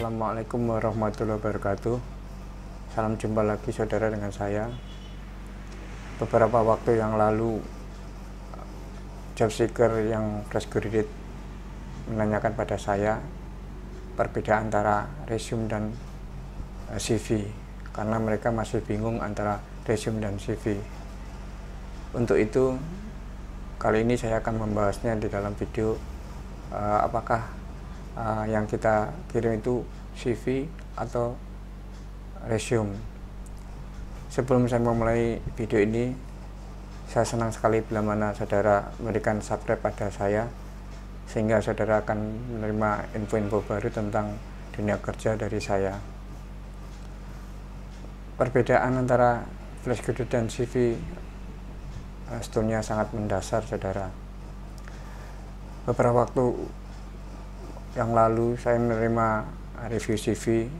Assalamualaikum warahmatullahi wabarakatuh. Salam jumpa lagi saudara dengan saya. Beberapa waktu yang lalu job seeker yang fresh graduate menanyakan pada saya perbedaan antara resume dan CV, karena mereka masih bingung antara resume dan CV. Untuk itu kali ini saya akan membahasnya di dalam video, apakah yang kita kirim itu CV atau resume. Sebelum saya memulai video ini, saya senang sekali bila mana saudara memberikan subscribe pada saya, sehingga saudara akan menerima info-info baru tentang dunia kerja dari saya. Perbedaan antara fresh graduate dan CV sebetulnya sangat mendasar, saudara. Beberapa waktu yang lalu saya menerima review CV.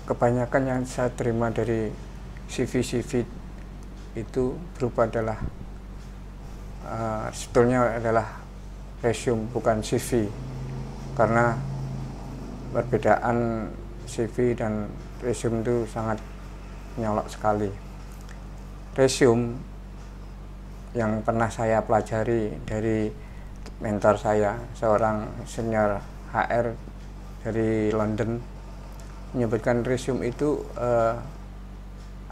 Kebanyakan yang saya terima dari CV itu berupa adalah sebetulnya adalah resume, bukan CV, karena perbedaan CV dan resume itu sangat nyolok sekali. Resume yang pernah saya pelajari dari mentor saya, seorang senior HR dari London, menyebutkan resume itu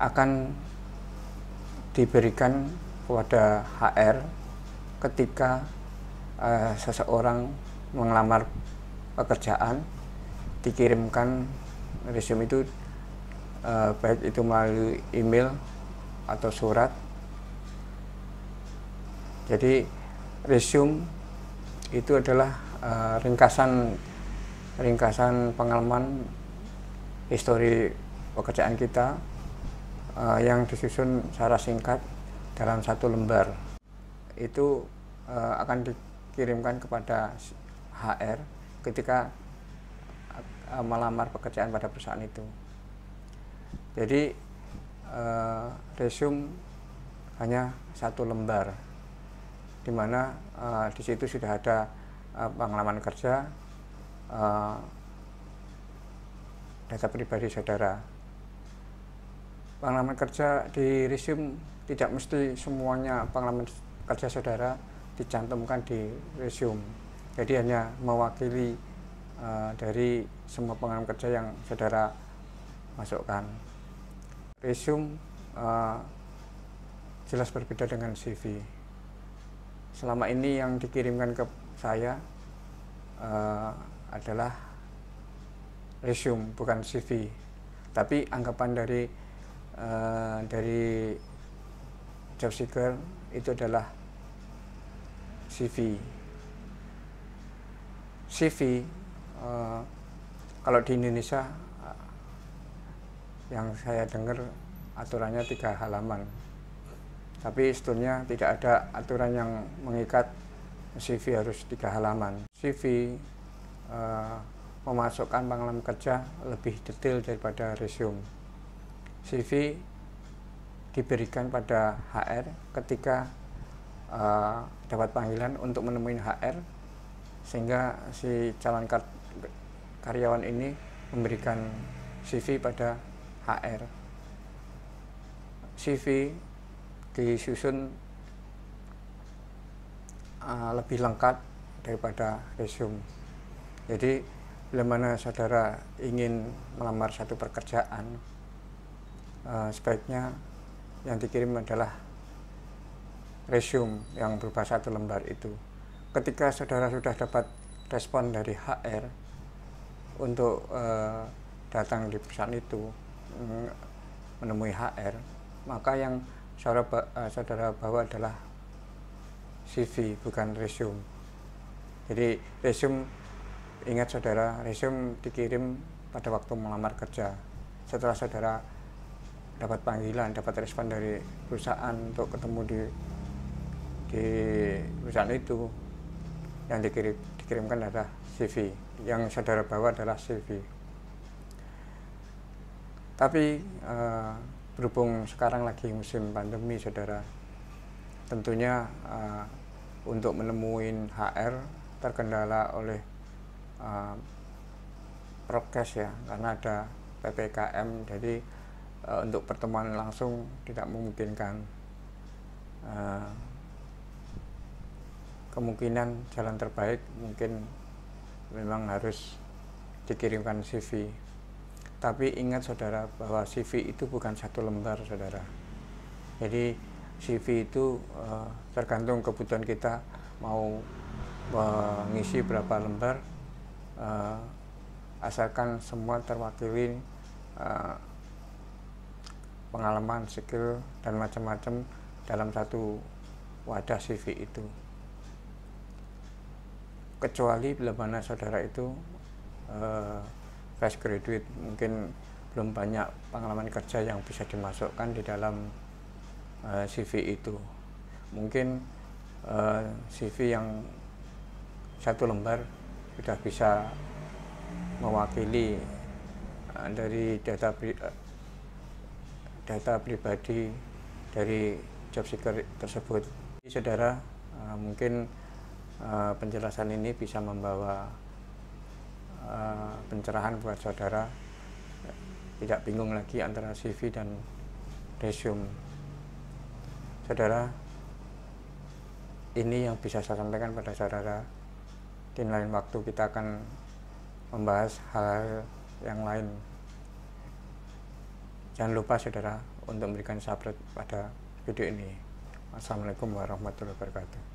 akan diberikan kepada HR ketika seseorang mengelamar pekerjaan, dikirimkan resume itu, baik itu melalui email atau surat. Jadi resume itu adalah ringkasan pengalaman histori pekerjaan kita yang disusun secara singkat dalam satu lembar. Itu akan dikirimkan kepada HR ketika melamar pekerjaan pada perusahaan itu. Jadi resume hanya satu lembar, di mana di situ sudah ada pengalaman kerja, data pribadi saudara. Pengalaman kerja di resume tidak mesti semuanya pengalaman kerja saudara dicantumkan di resume. Jadi hanya mewakili dari semua pengalaman kerja yang saudara masukkan. Resume jelas berbeda dengan CV. Selama ini yang dikirimkan ke saya adalah resume, bukan CV. Tapi anggapan dari job seeker itu adalah CV. CV kalau di Indonesia yang saya dengar aturannya 3 halaman. Tapi sebetulnya tidak ada aturan yang mengikat CV harus 3 halaman. CV memasukkan pengalaman kerja lebih detail daripada resume. CV diberikan pada HR ketika dapat panggilan untuk menemui HR, sehingga si calon karyawan ini memberikan CV pada HR. CV disusun lebih lengkap daripada resume. Jadi bila mana saudara ingin melamar satu pekerjaan, sebaiknya yang dikirim adalah resume yang berupa satu lembar itu. Ketika saudara sudah dapat respon dari HR untuk datang di perusahaan itu menemui HR, maka yang saudara bawa adalah CV, bukan resume. Jadi resume, ingat saudara, resume dikirim pada waktu melamar kerja. Setelah saudara dapat panggilan, dapat respon dari perusahaan untuk ketemu di perusahaan itu, yang dikirimkan adalah CV. Yang saudara bawa adalah CV. Tapi berhubung sekarang lagi musim pandemi, saudara, tentunya untuk menemui HR terkendala oleh prokes ya, karena ada PPKM, jadi untuk pertemuan langsung tidak memungkinkan. Kemungkinan jalan terbaik mungkin memang harus dikirimkan CV. Tapi ingat saudara, bahwa CV itu bukan satu lembar saudara. Jadi CV itu tergantung kebutuhan kita mau mengisi berapa lembar, asalkan semua terwakili pengalaman, skill, dan macam-macam dalam satu wadah CV itu. Kecuali bila mana saudara itu fresh graduate, mungkin belum banyak pengalaman kerja yang bisa dimasukkan di dalam CV itu. Mungkin CV yang satu lembar sudah bisa mewakili dari data pribadi dari job seeker tersebut. Jadi, saudara, mungkin penjelasan ini bisa membawa pencerahan buat saudara, tidak bingung lagi antara CV dan resume. Saudara, ini yang bisa saya sampaikan pada saudara. Di lain waktu kita akan membahas hal yang lain. Jangan lupa saudara untuk memberikan subscribe pada video ini. Wassalamualaikum warahmatullahi wabarakatuh.